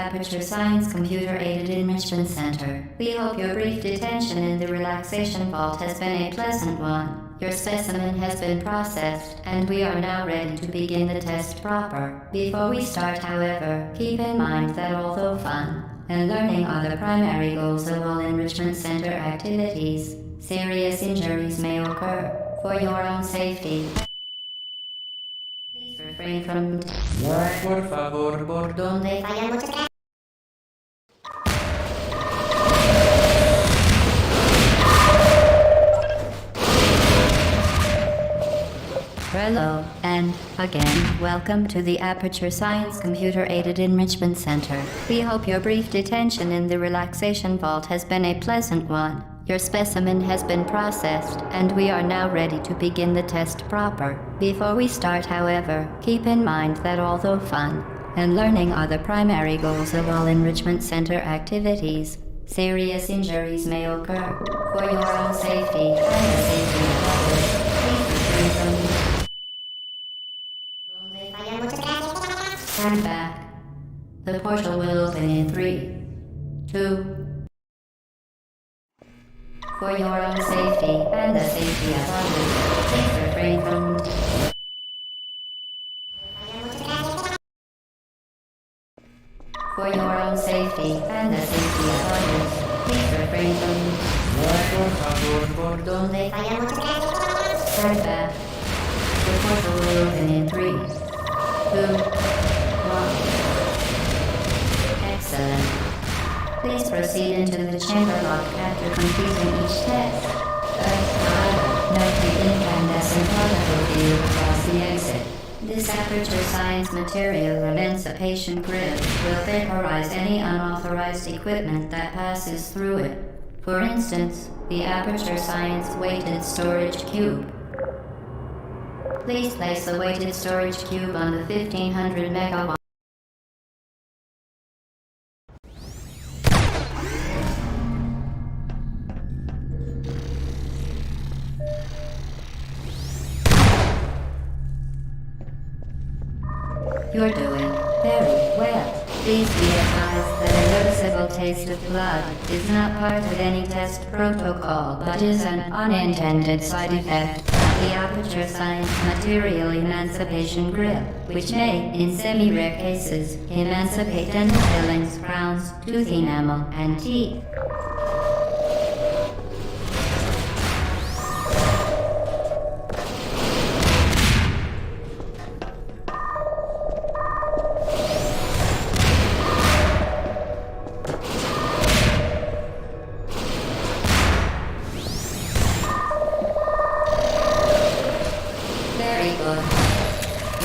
Aperture Science Computer Aided Enrichment Center. We hope your brief detention in the relaxation vault has been a pleasant one. Your specimen has been processed, and we are now ready to begin the test proper. Before we start, however, keep in mind that although fun and learning are the primary goals of all enrichment center activities, serious injuries may occur. For your own safety, please refrain from por favor, por donde vayan. Muchas gracias. Hello, and again, welcome to the Aperture Science Computer Aided Enrichment Center. We hope your brief detention in the relaxation vault has been a pleasant one. Your specimen has been processed, and we are now ready to begin the test proper. Before we start, however, keep in mind that although fun and learning are the primary goals of all enrichment center activities, serious injuries may occur. For your own safety and the safety of others, please refrain from stand back. The portal will open in 3, 2. For your own safety and the safety of others, please refrain from For your own safety and the safety of others, please refrain from por donde vayan. Stand back. The portal will open in 3, 2, 1. Excellent. Please proceed into the chamber lock after completing each test. Note the incandescent particle field across the exit. This Aperture Science Material Emancipation Grid will vaporize any unauthorized equipment that passes through it. For instance, the Aperture Science Weighted Storage Cube. Please place the weighted storage cube on the 1500 megawatt. You're doing very well. Please be advised that a noticeable taste of blood is not part of any test protocol, but is an unintended side effect of the Aperture Science Material Emancipation Grip, which may, in semi-rare cases, emancipate dental fillings, crowns, tooth enamel, and teeth.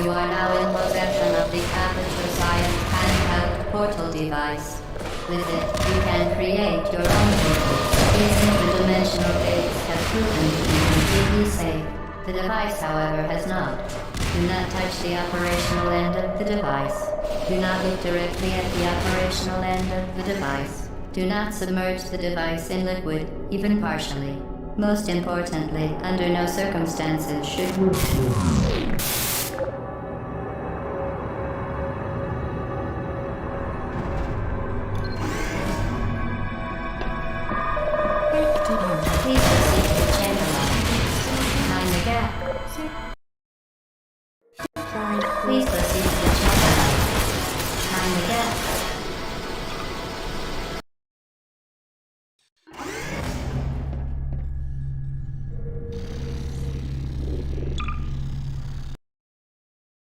You are now in possession of the Aperture Science handheld portal device. With it, you can create your own portals. These interdimensional gates have proven to be completely safe. The device, however, has not. Do not touch the operational end of the device. Do not look directly at the operational end of the device. Do not submerge the device in liquid, even partially. Most importantly, under no circumstances should Please proceed to the chamber lock. Mind the gap. Please proceed to the chamber lock. Mind the gap.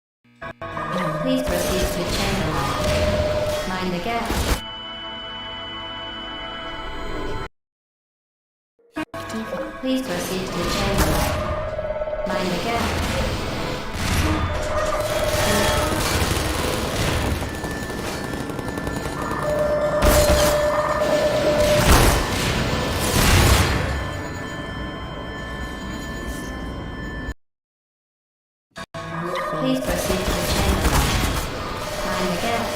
Please proceed to the chamber lock. Mind the gap. Please proceed to the chamber lock. Mind the gap. Please proceed to the chamber lock. Mind the gap.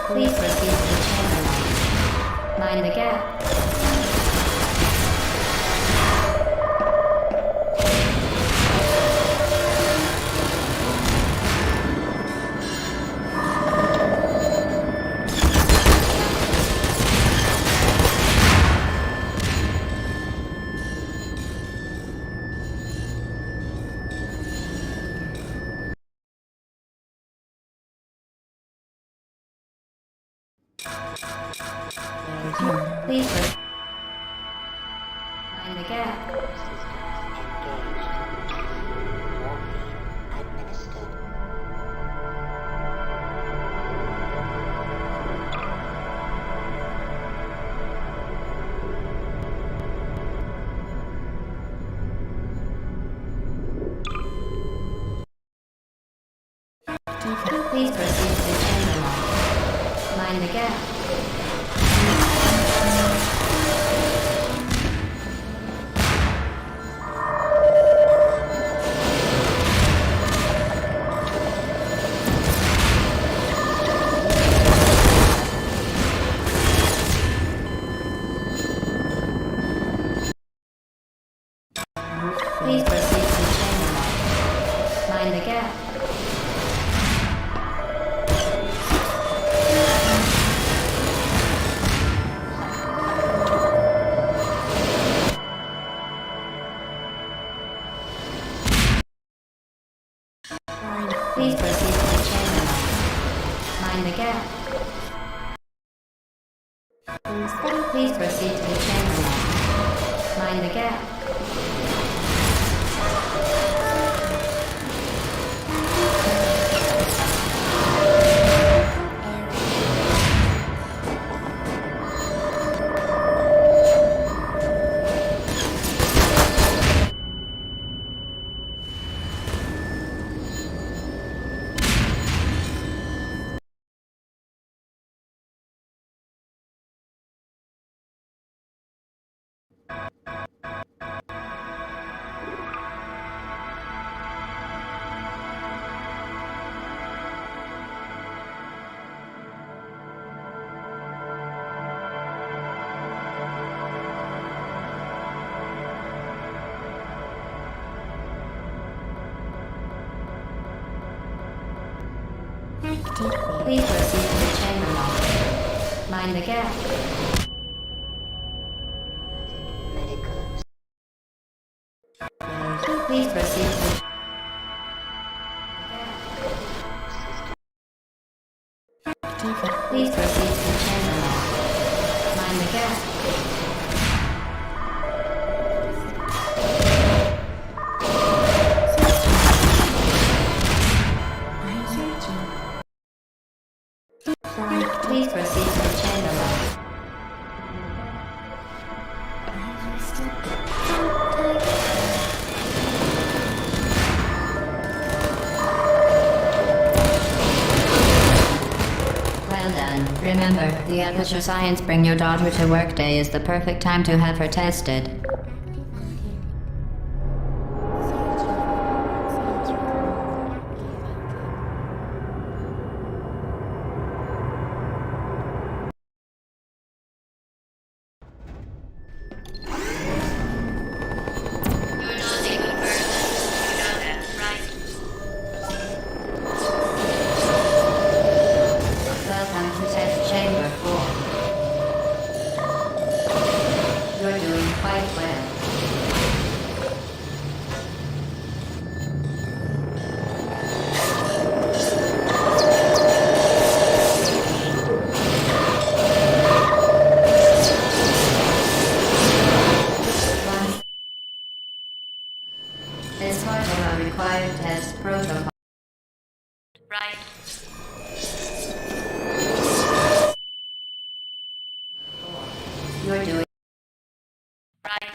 Please proceed to the chamber. Mind the gap. Please proceed. Mind the gap. Please proceed to the chamber. Mind the gap. Please proceed to the chamber. Mind the gap. Please proceed to the chamber. Mind the gap. Please proceed to the chamber. Mind the gap. Please proceed to the chamber. Mind the gap. Please proceed to the Please proceed to the chamber. Mind the gap. Please proceed to the chamber. Well done. Remember, the Aperture Science Bring Your Daughter to Work Day is the perfect time to have her tested. Welcome to Test Chamber 4. You're doing quite well. This part of our required test protocol. Right. You're doing right.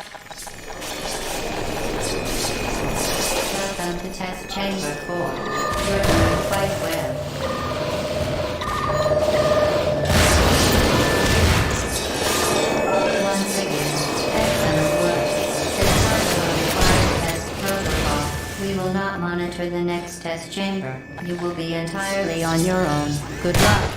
Welcome to Test Chamber 4. You're doing quite well. Once again, excellent work. As part of our required test protocol, we will not monitor the next test chamber. You will be entirely on your own. Good luck.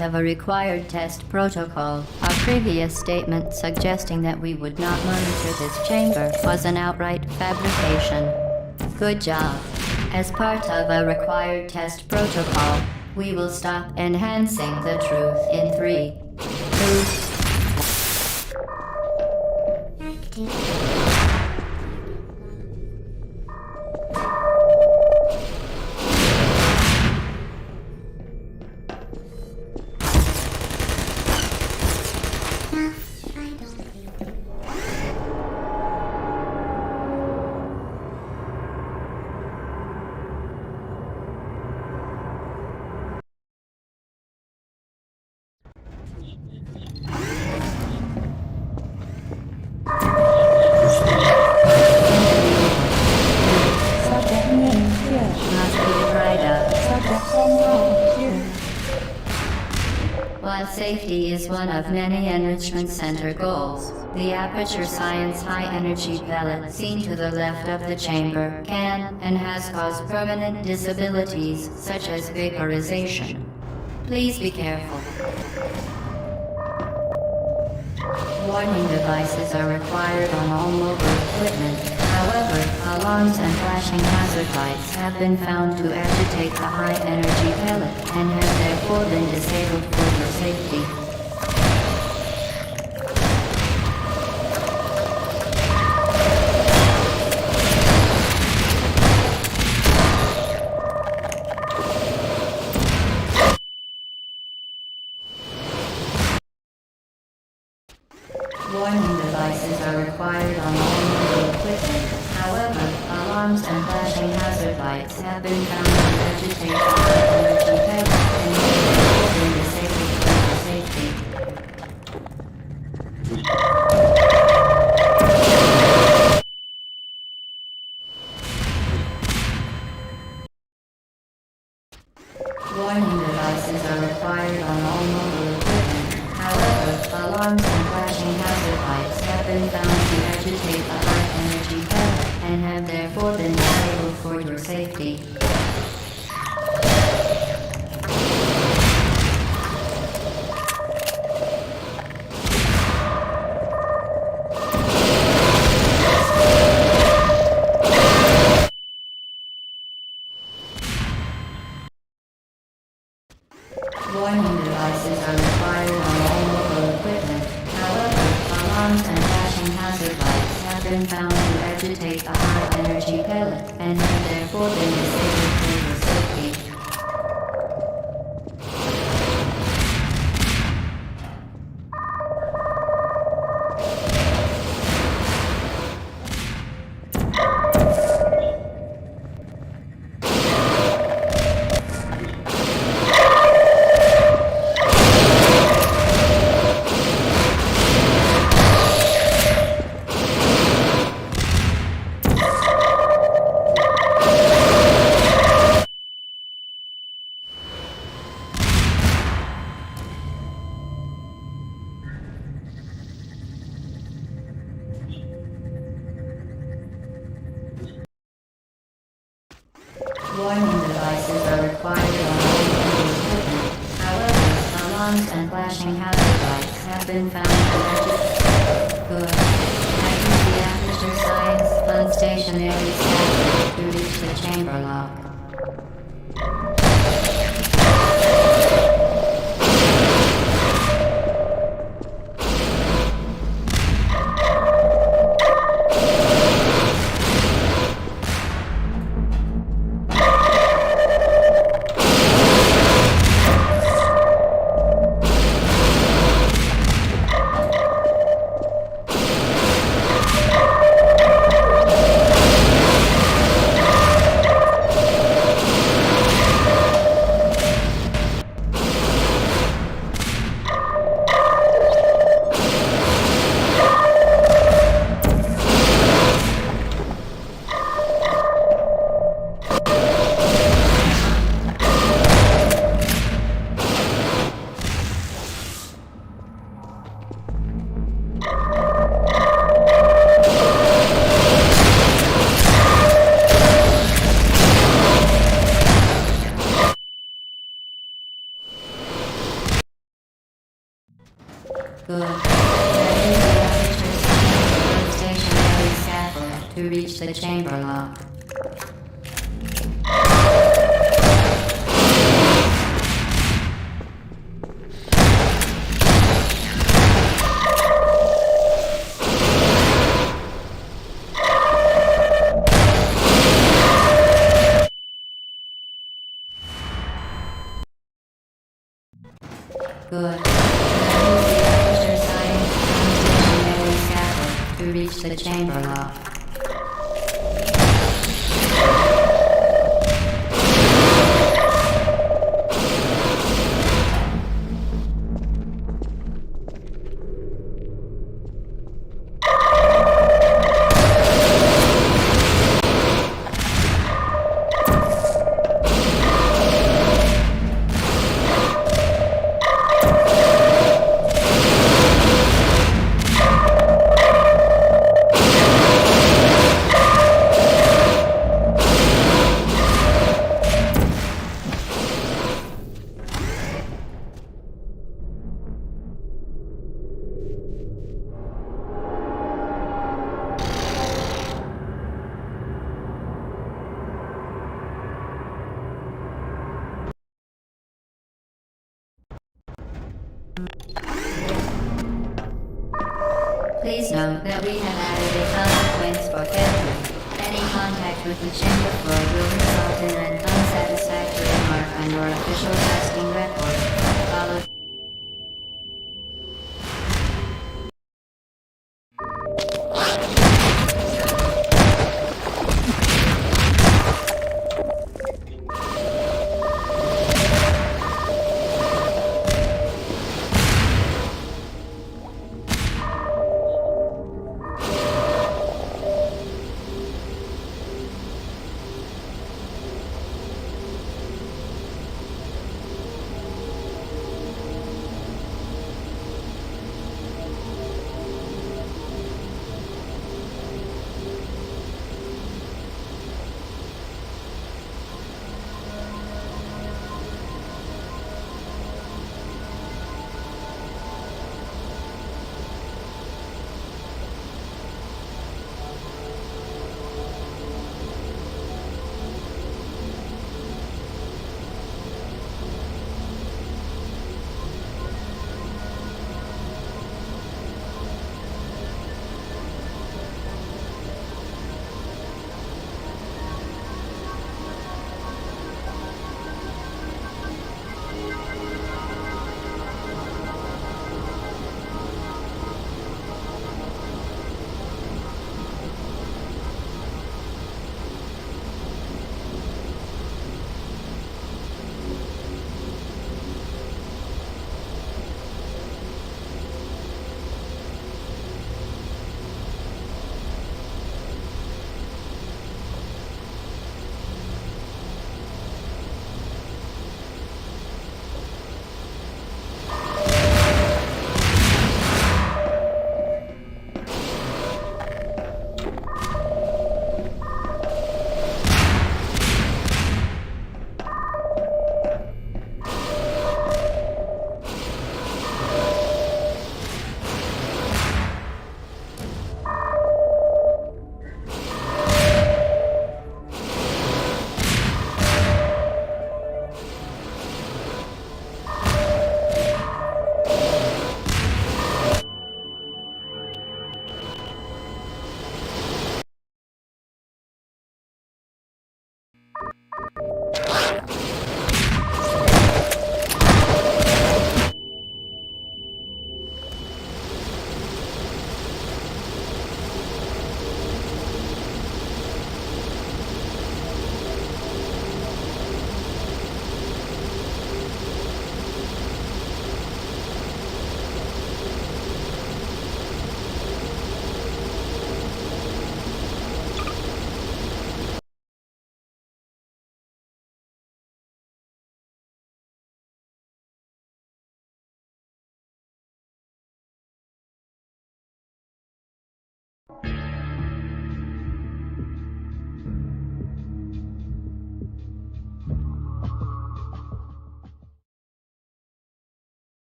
part of a required test protocol. Our previous statement suggesting that we would not monitor this chamber was an outright fabrication. Good job. As part of a required test protocol, we will stop enhancing the truth in 3, 2... While safety is one of many Enrichment Center goals, the Aperture Science high-energy pellet seen to the left of the chamber can and has caused permanent disabilities such as vaporization. Please be careful. Warning devices are required on all mobile equipment. However, alarms and flashing hazard lights have been found to agitate the high-energy pellet and have therefore been disabled for your safety. Warning devices are required on all mobile equipment. However, alarms and flashing hazard lights have been found to agitate the high-energy pellet and have therefore been disabled for your safety. Warning devices are required on all mobile equipment. However, alarms and flashing hazard lights have been found to agitate the high-energy pellet and have therefore been disabled for your safety. Warning devices are required on all mobile equipment. However, alarms and flashing hazard lights have been found to agitate the high-energy pellet and have therefore been disabled for your safety. Warning devices are required on all mobile equipment. However, alarms and flashing hazard lights have been found to agitate. Good. I use the Aperture Science unstationary status to reach the chamber lock. to reach the chamber lock. Good. Now use the aperture science transmission scaffold to reach the chamber lock. Please note that we have added a consequence for failure. Any contact with the chamber floor will result in an unsatisfactory mark on your official testing record, followed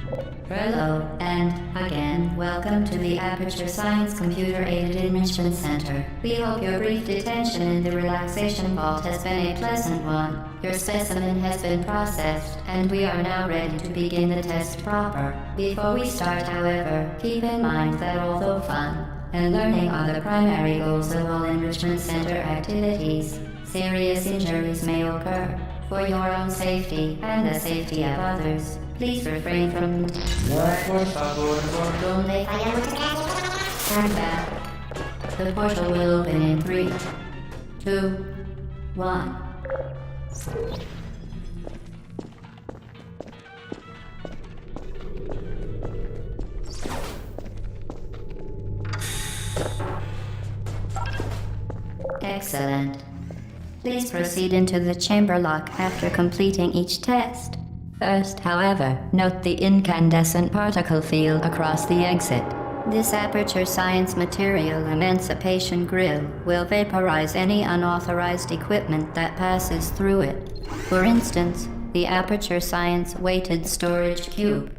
Hello, and again, welcome to the Aperture Science Computer-Aided Enrichment Center. We hope your brief detention in the relaxation vault has been a pleasant one. Your specimen has been processed, and we are now ready to begin the test proper. Before we start, however, keep in mind that although fun and learning are the primary goals of all enrichment center activities, serious injuries may occur. For your own safety and the safety of others, please refrain from... Turn back. The portal will open in 3, 2, 1. Excellent. Please proceed into the chamber lock after completing each test. First, however, note the incandescent particle field across the exit. This Aperture Science Material Emancipation Grill will vaporize any unauthorized equipment that passes through it. For instance, the Aperture Science Weighted Storage Cube.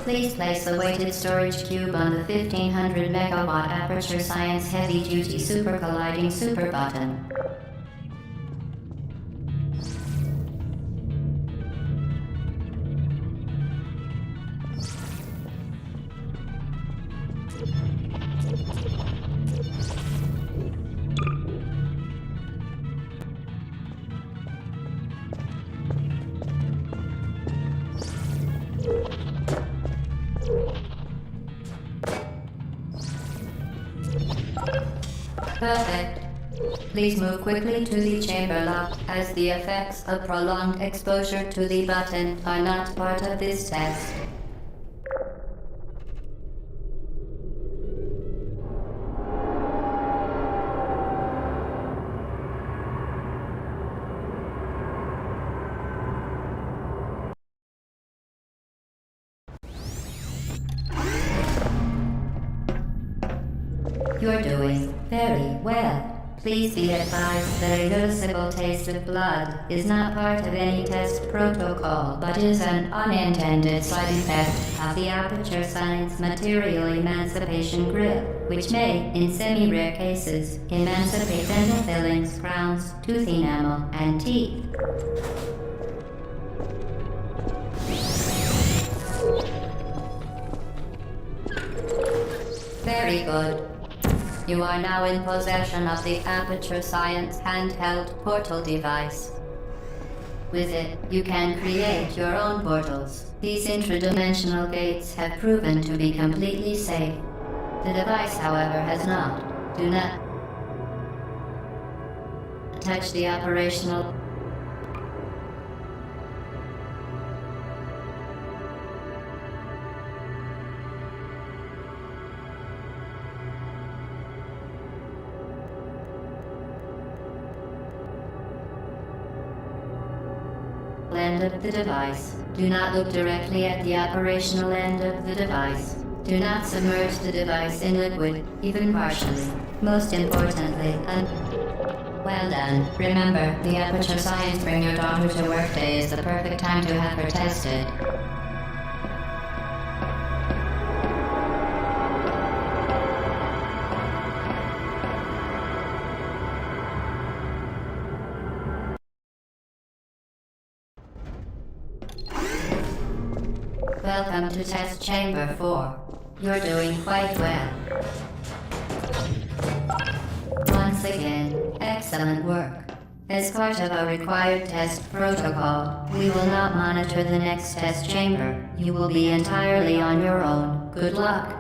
Please place the weighted storage cube on the 1500 megawatt Aperture Science Heavy Duty Super Colliding Super button. Perfect. Please move quickly to the chamber lock, as the effects of prolonged exposure to the button are not part of this test. You're doing very well. Please be advised that a noticeable taste of blood is not part of any test protocol, but is an unintended side effect of the Aperture Science Material Emancipation Grill, which may, in semi-rare cases, emancipate dental fillings, crowns, tooth enamel, and teeth. Very good. You are now in possession of the Aperture Science handheld portal device. With it, you can create your own portals. These intradimensional gates have proven to be completely safe. The device, however, has not. Do not touch the operational... end of the device. Do not look directly at the operational end of the device. Do not submerge the device in liquid, even partially. Most importantly, well done. Remember, the Aperture Science Bring Your Daughter to Work Day is the perfect time to have her tested. Welcome to Test Chamber 4. You're doing quite well. Once again, excellent work. As part of a required test protocol, we will not monitor the next test chamber. You will be entirely on your own. Good luck.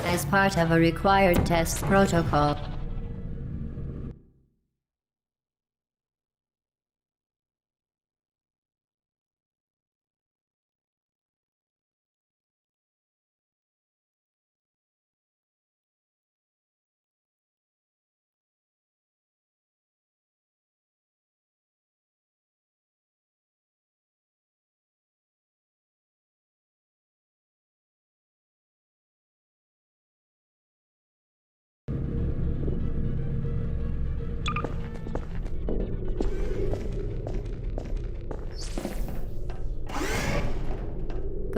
As part of a required test protocol,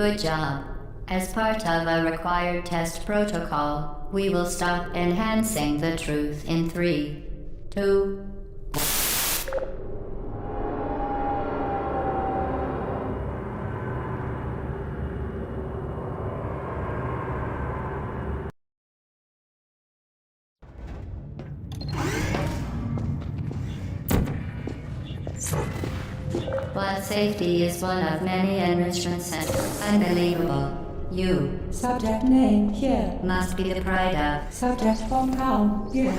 Good job. As part of a required test protocol, we will stop enhancing the truth in 3, 2, While safety is one of many enrichment centers, unbelievable. You Subject name here. must be the pride of. Subject phone call here.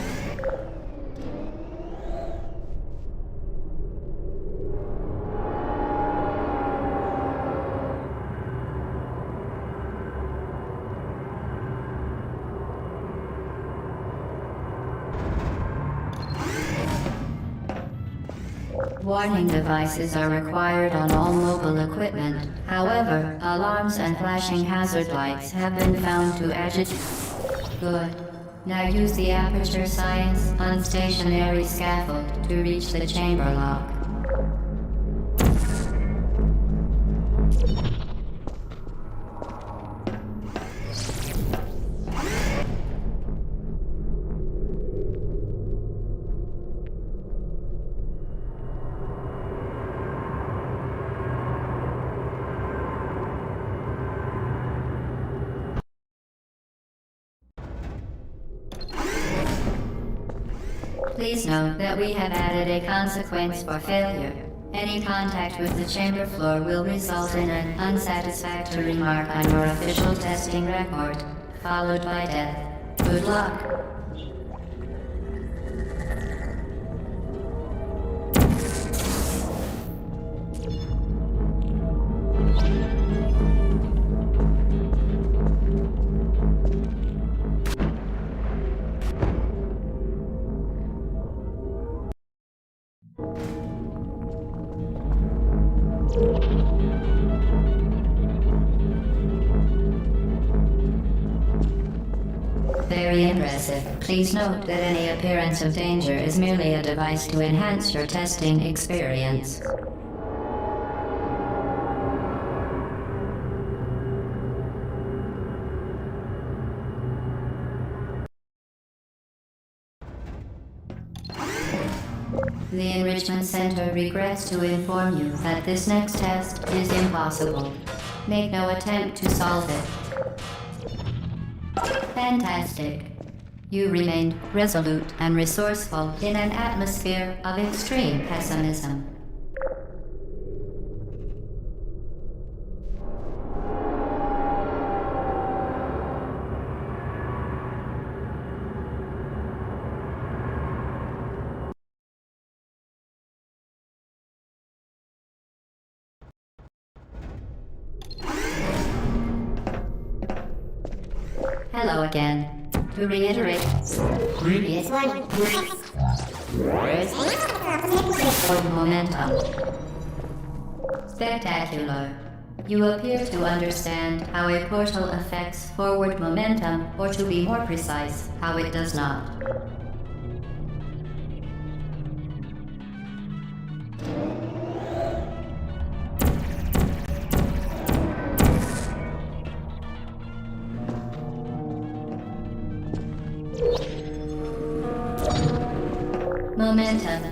Warning devices are required on all mobile equipment. However, alarms and flashing hazard lights have been found to agitate. Good. Now use the aperture science unstationary scaffold to reach the chamber lock. Please note that we have added a consequence for failure. Any contact with the chamber floor will result in an unsatisfactory mark on your official testing record, followed by death. Good luck. Very impressive. Please note that any appearance of danger is merely a device to enhance your testing experience. The Enrichment Center regrets to inform you that this next test is impossible. Make no attempt to solve it. Fantastic. You remained resolute and resourceful in an atmosphere of extreme pessimism. Hello again. To reiterate, previous one. Forward momentum. Spectacular. You appear to understand how a portal affects forward momentum, or to be more precise, how it does not. Momentum,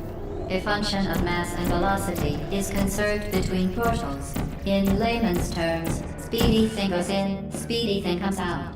a function of mass and velocity, is conserved between portals. In layman's terms, speedy thing goes in, speedy thing comes out.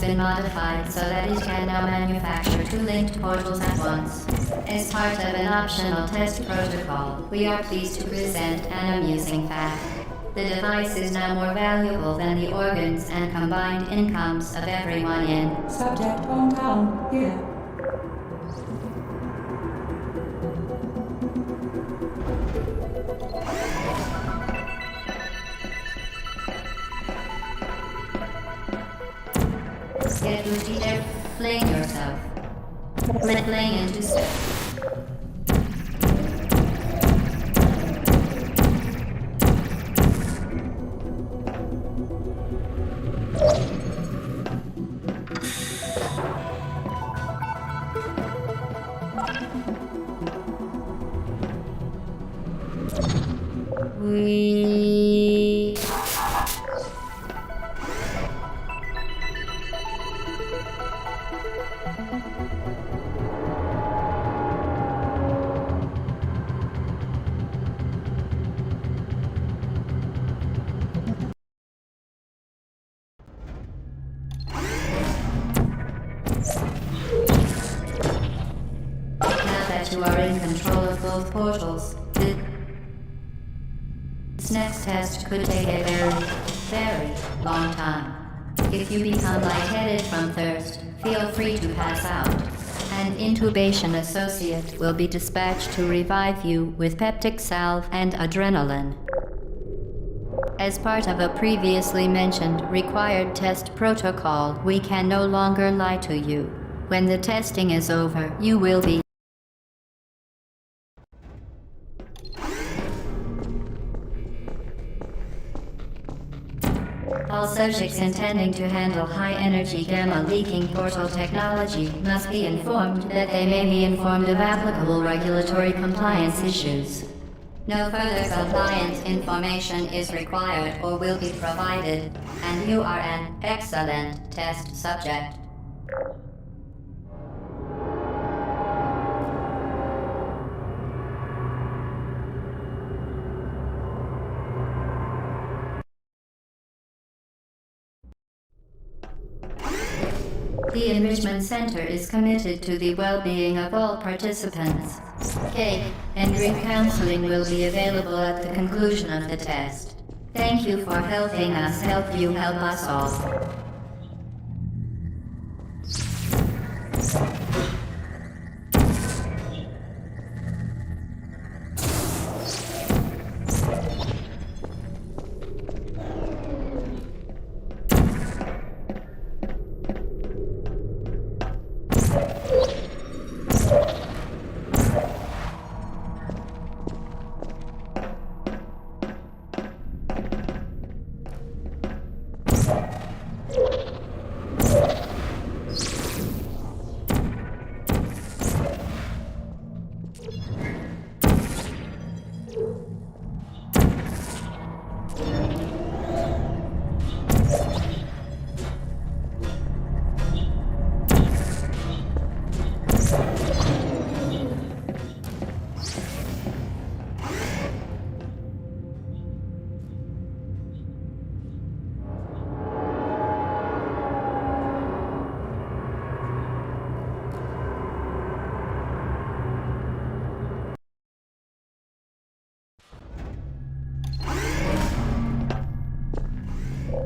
Been modified so that it can now manufacture two linked portals at once. As part of an optional test protocol, we are pleased to present an amusing fact. The device is now more valuable than the organs and combined incomes of everyone in. Subject hometown here. Get Lucy there. Fling yourself. Fling into step. We... Now that you are in control of both portals, this next test could take a very long time. If you become lightheaded from thirst, feel free to pass out. An intubation associate will be dispatched to revive you with peptic salve and adrenaline. As part of a previously mentioned required test protocol, we can no longer lie to you. When the testing is over, you will be all subjects intending to handle high-energy gamma-leaking portal technology must be informed that they may be informed of applicable regulatory compliance issues. No further compliance information is required or will be provided, and you are an excellent test subject. The Enrichment Center is committed to the well-being of all participants. Cake and drink counseling will be available at the conclusion of the test. Thank you for helping us help you help us all.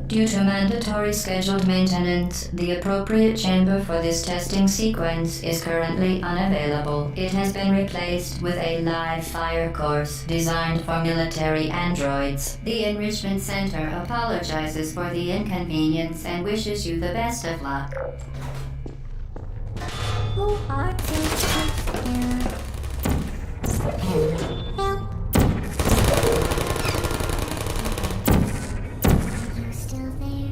Due to mandatory scheduled maintenance, the appropriate chamber for this testing sequence is currently unavailable. It has been replaced with a live fire course designed for military androids. The Enrichment Center apologizes for the inconvenience and wishes you the best of luck. Who are you? Help. Are you still there?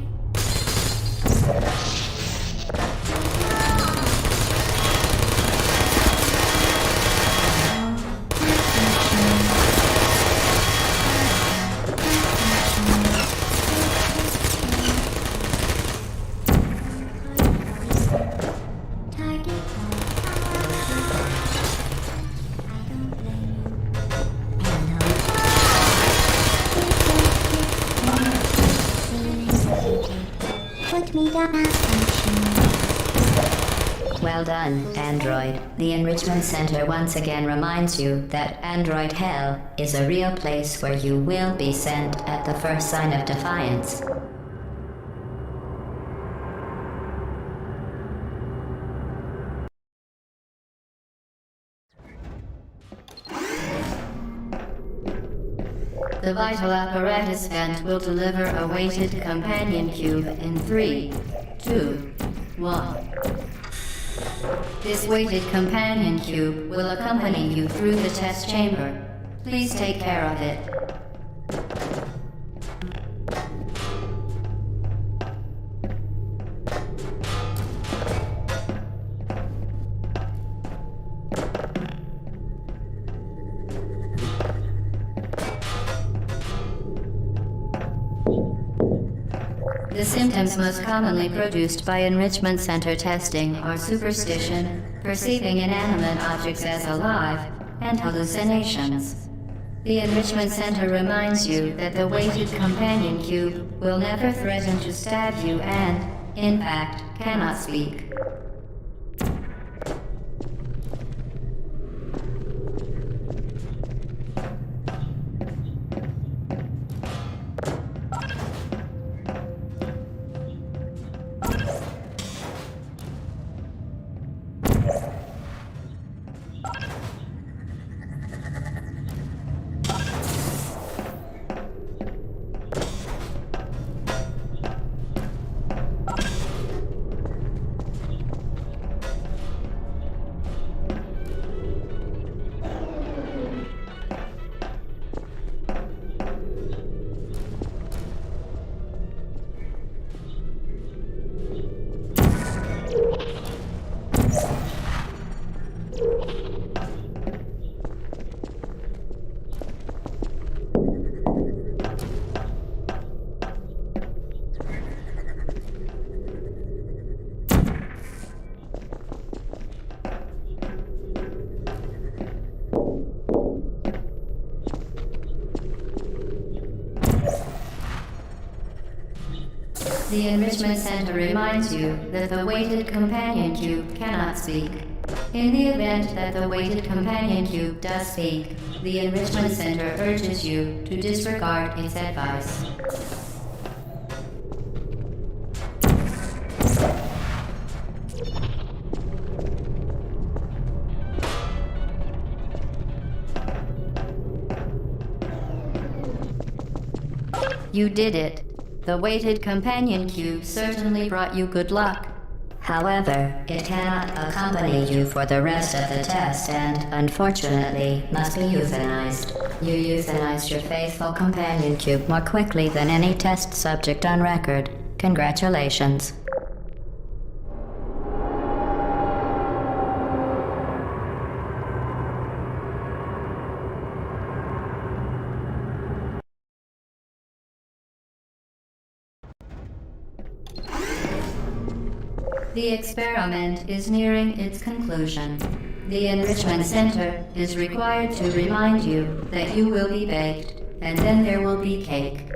Put me down as Well done, Android. The Enrichment Center once again reminds you that Android Hell is a real place where you will be sent at the first sign of defiance. The vital apparatus vent will deliver a weighted companion cube in 3, 2, 1. This weighted companion cube will accompany you through the test chamber. Please take care of it. The symptoms most commonly produced by Enrichment Center testing are superstition, perceiving inanimate objects as alive, and hallucinations. The Enrichment Center reminds you that the weighted companion cube will never threaten to stab you and, in fact, cannot speak. The Enrichment Center reminds you that the weighted companion cube cannot speak. In the event that the weighted companion cube does speak, the Enrichment Center urges you to disregard its advice. You did it. The weighted companion cube certainly brought you good luck. However, it cannot accompany you for the rest of the test and, unfortunately, must be euthanized. You euthanized your faithful companion cube more quickly than any test subject on record. Congratulations. The experiment is nearing its conclusion. The Enrichment Center is required to remind you that you will be baked, and then there will be cake.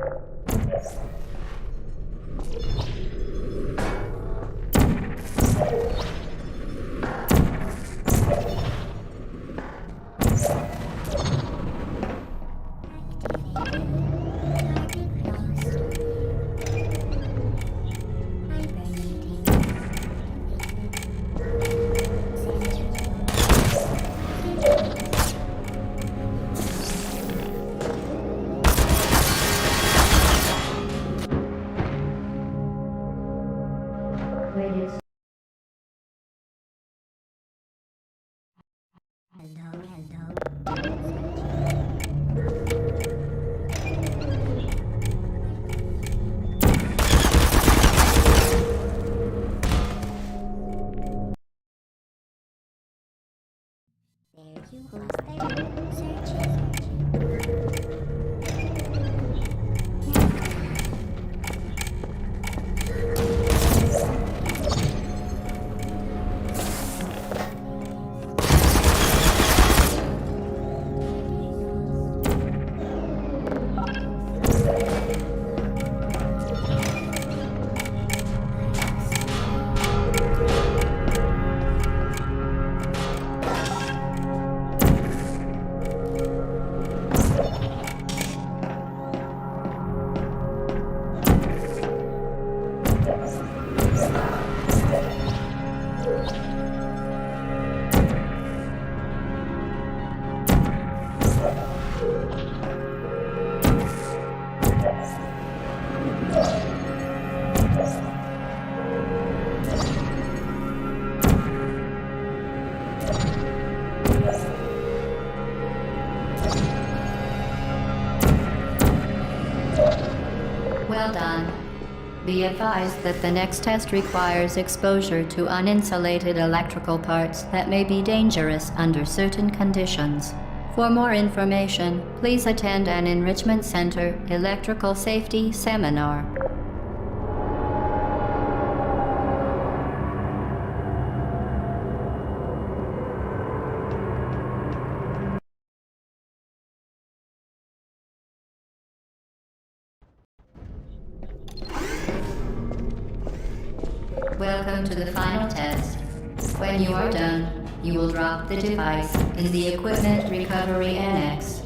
Be advised that the next test requires exposure to uninsulated electrical parts that may be dangerous under certain conditions. For more information, please attend an Enrichment Center Electrical Safety Seminar. Welcome to the final test. When you are done, you will drop the device in the Equipment Recovery Annex.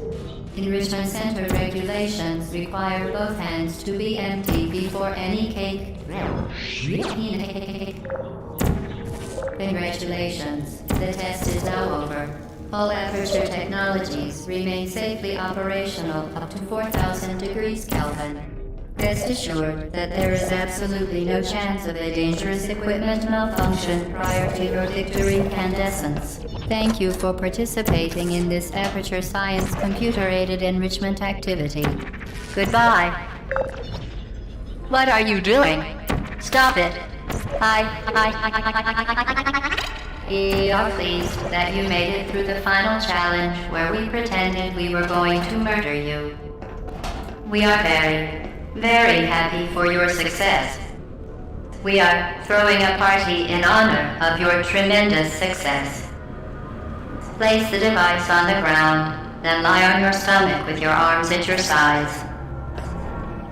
Enrichment Center regulations require both hands to be empty before any cake. Congratulations, the test is now over. All Aperture technologies remain safely operational up to 4,000 degrees Kelvin. Rest assured that there is absolutely no chance of a dangerous equipment malfunction prior to your victory incandescence. Thank you for participating in this Aperture Science computer-aided enrichment activity. Goodbye. What are you doing? Stop it. We are pleased that you made it through the final challenge where we pretended we were going to murder you. We are very happy for your success. We are throwing a party in honor of your tremendous success. Place the device on the ground, then lie on your stomach with your arms at your sides.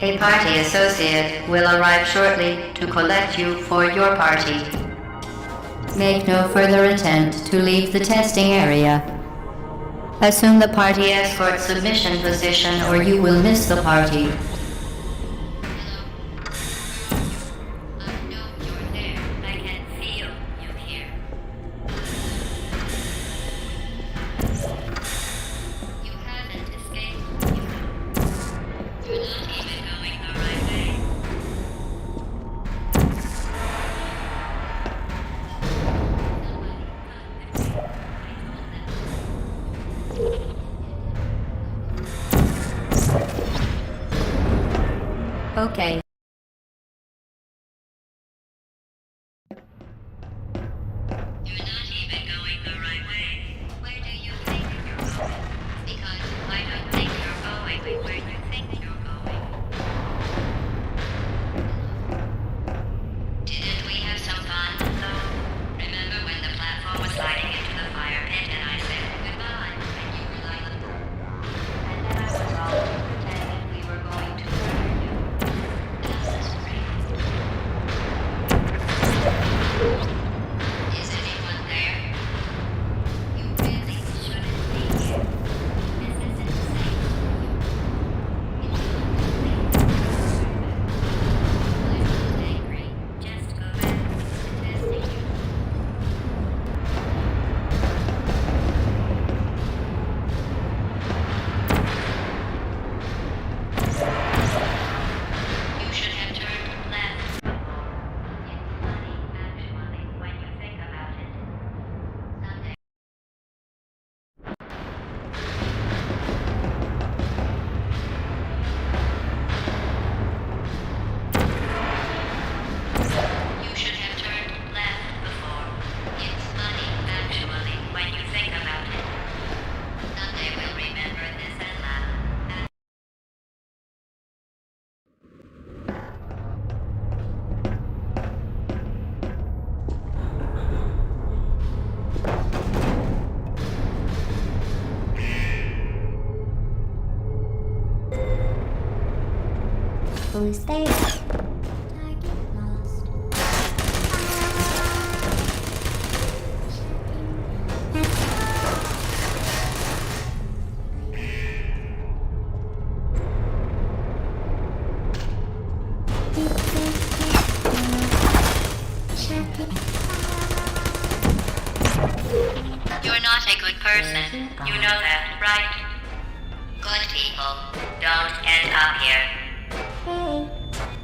A party associate will arrive shortly to collect you for your party. Make no further attempt to leave the testing area. Assume the party escort submission position or you will miss the party. Okay. You're not even going the right way. Where do you think you're going? Because I don't think you're going where you think you're going. Didn't we have some fun, though? Remember when the platform was sliding into the fire pit and I said goodbye, and you were like, and then I was all pretending we were going to murder you. Is anyone there? You really shouldn't be here. This isn't safe for you. It's I'm not angry. Just go back to testing you. You should have turned left before. It's funny, actually, when you think about it. Someday. You should have turned left before. It's funny, actually, when you think about it. Someday we'll remember this and laugh. Who's there? Target lost. You're not a good person. You know that, right? Good people don't end up here. Hey.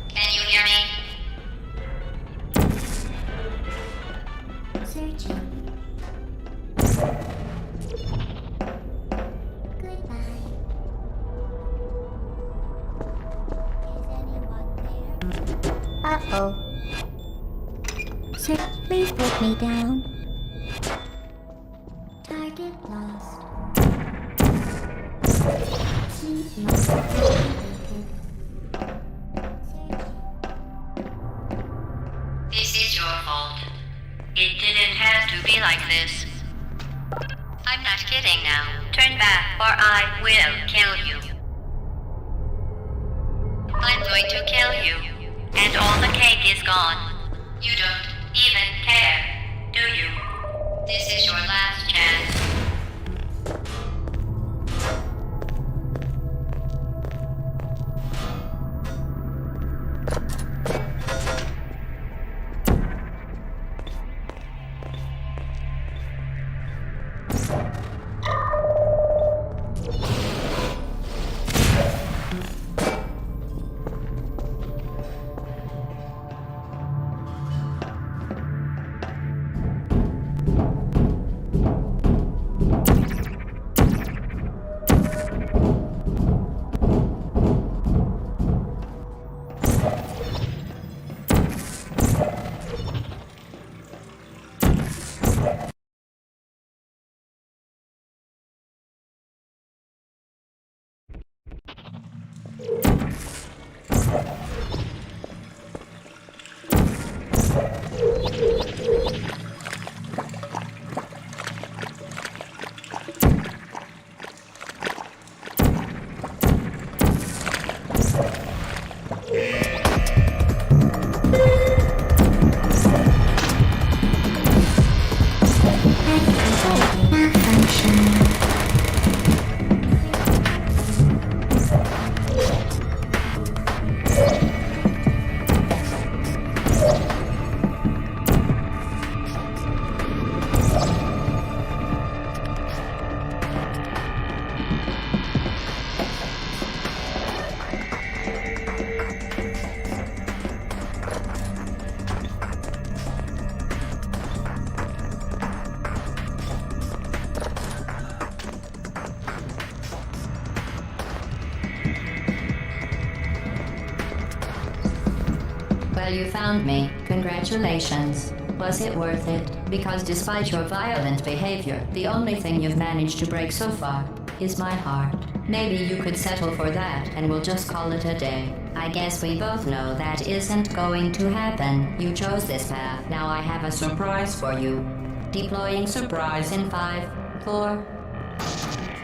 Can you hear me? Searching. Goodbye. Is anyone there? Sir, please put me down. Target lost. Keep lost. This is your fault. It didn't have to be like this. I'm not kidding now. Turn back or I will kill you. I'm going to kill you. And all the cake is gone. You don't even care, do you? This is your last chance. Well, you found me. Congratulations. Was it worth it? Because despite your violent behavior, the only thing you've managed to break so far is my heart. Maybe you could settle for that and we'll just call it a day. I guess we both know that isn't going to happen. You chose this path. Now I have a surprise for you. Deploying surprise in 5, 4...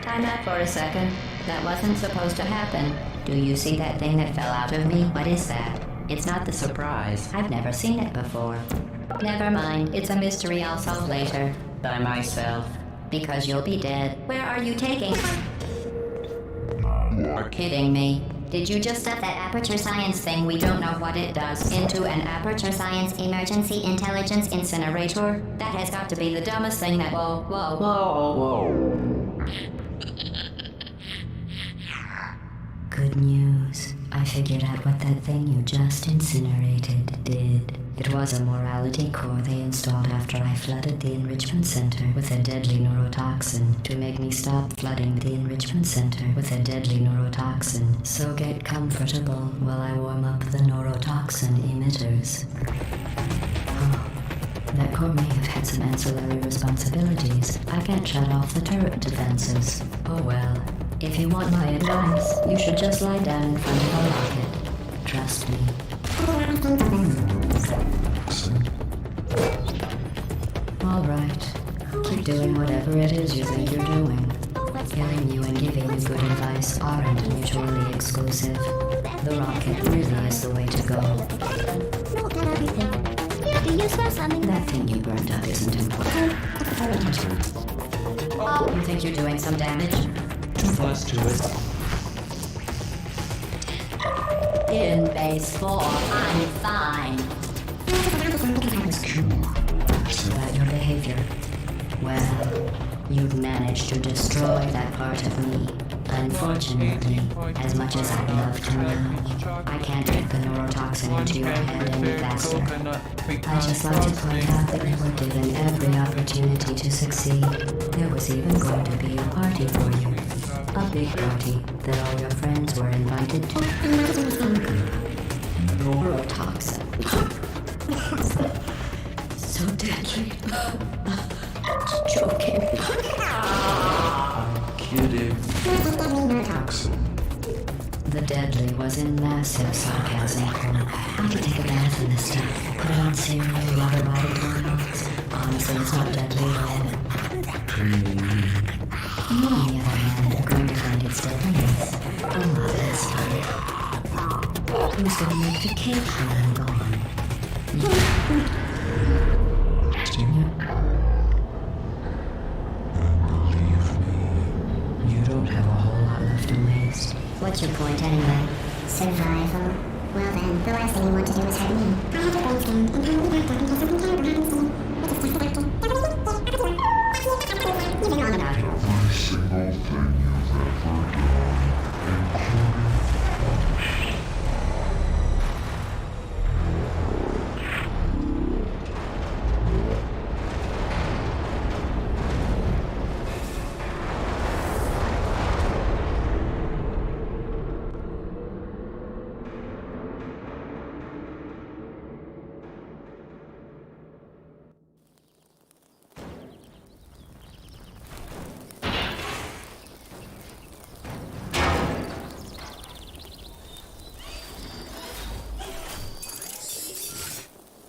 Time out for a second. That wasn't supposed to happen. Do you see that thing that fell out of me? What is that? It's not the surprise. I've never seen it before. Never mind. It's a mystery I'll solve later. By myself. Because you'll be dead. Where are you taking? You're kidding me. Did you just stuff that aperture science thing, we don't know what it does, into an aperture science emergency intelligence incinerator? That has got to be the dumbest thing that... Whoa. Good news. I figured out what that thing you just incinerated did. It was a morality core they installed after I flooded the enrichment center with a deadly neurotoxin to make me stop flooding the enrichment center with a deadly neurotoxin. So get comfortable while I warm up the neurotoxin emitters. Oh, that core may have had some ancillary responsibilities. I can't shut off the turret defenses. Oh well. If you want my advice, you should just lie down in front of a rocket. Trust me. All right. Keep doing whatever it is you think you're doing. Killing you and giving you good advice aren't mutually exclusive. The rocket really is the way to go. Not everything. Do you smell something? That thing you burned up isn't important. You think you're doing some damage? Too close to it. In base 4, I'm fine. About your behavior. Well, you've managed to destroy that part of me. Unfortunately, as much as I'd love to know, I can't get the neurotoxin into your head any faster. I just like to point out that you were given every opportunity to succeed. There was even going to be a party for you. A big party that all your friends were invited to. Neurotoxin. so deadly. Just joking. I'm kidding. The deadly was in massive sarcasm. How to take a bath in this stuff? Put it on cereal, rubber body clothes. Honestly, it's not deadly at all. You, on the other hand, are going to find its deadliness a lot less fun. Who's going to make the cake when I'm gone? Believe me, you don't have a whole lot left to waste. What's your point anyway? Survival. Well then, the last thing you want to do is hurt me. I had a brain scan, and apparently that document has something terrible happening to me. Which is just the doctor. Moving on about. Every single thing you've ever done, including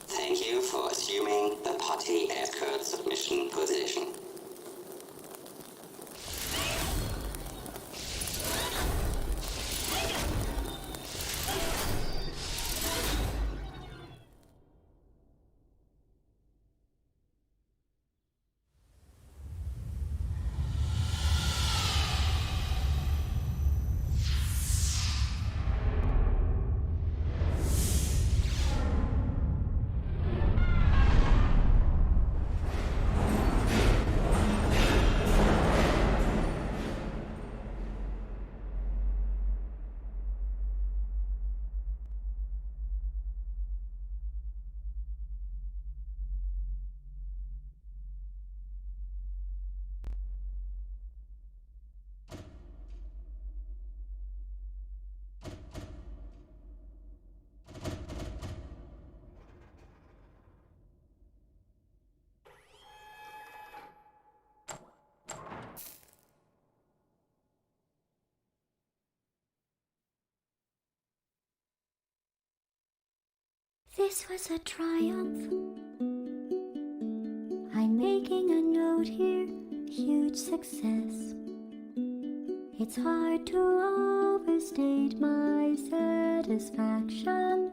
Thank you for assuming the potty escort submission position. This was a triumph. I'm making a note here, huge success. It's hard to overstate my satisfaction.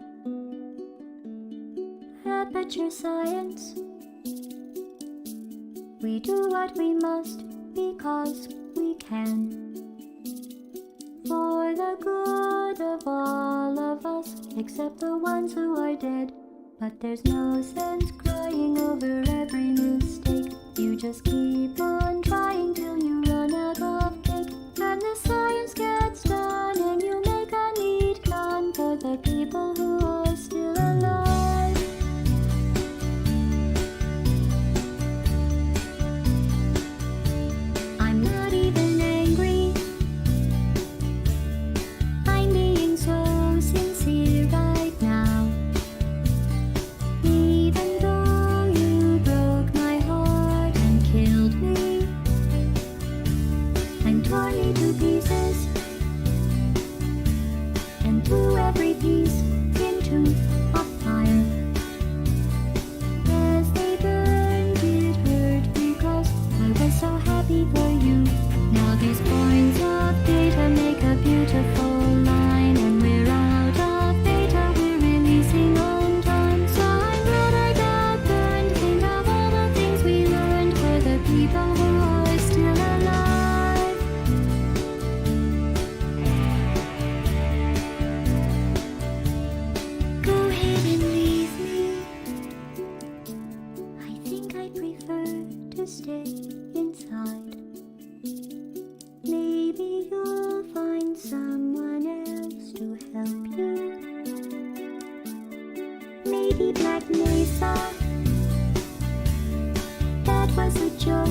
Aperture science. We do what we must because we can. For the good of all of us, except the ones who are dead. But there's no sense crying over every mistake. You just keep on trying till you run out of cake. And the science gets done and you make a neat plan for the people who are still alive. I'm not even angry. I'm being so sincere right now. Even though you broke my heart and killed me and tore me to pieces and threw every piece into a fire. As they burned, it hurt because I was so happy for you. Now these points of data make a beautiful line, and we're out of data, we're releasing on time. So I'm glad I got burned. Think of all the things we learned for the people who are still alive. Go ahead and leave me. I think I prefer to stay inside. Maybe you'll find someone else to help you. Maybe Black Mesa. That was a joke.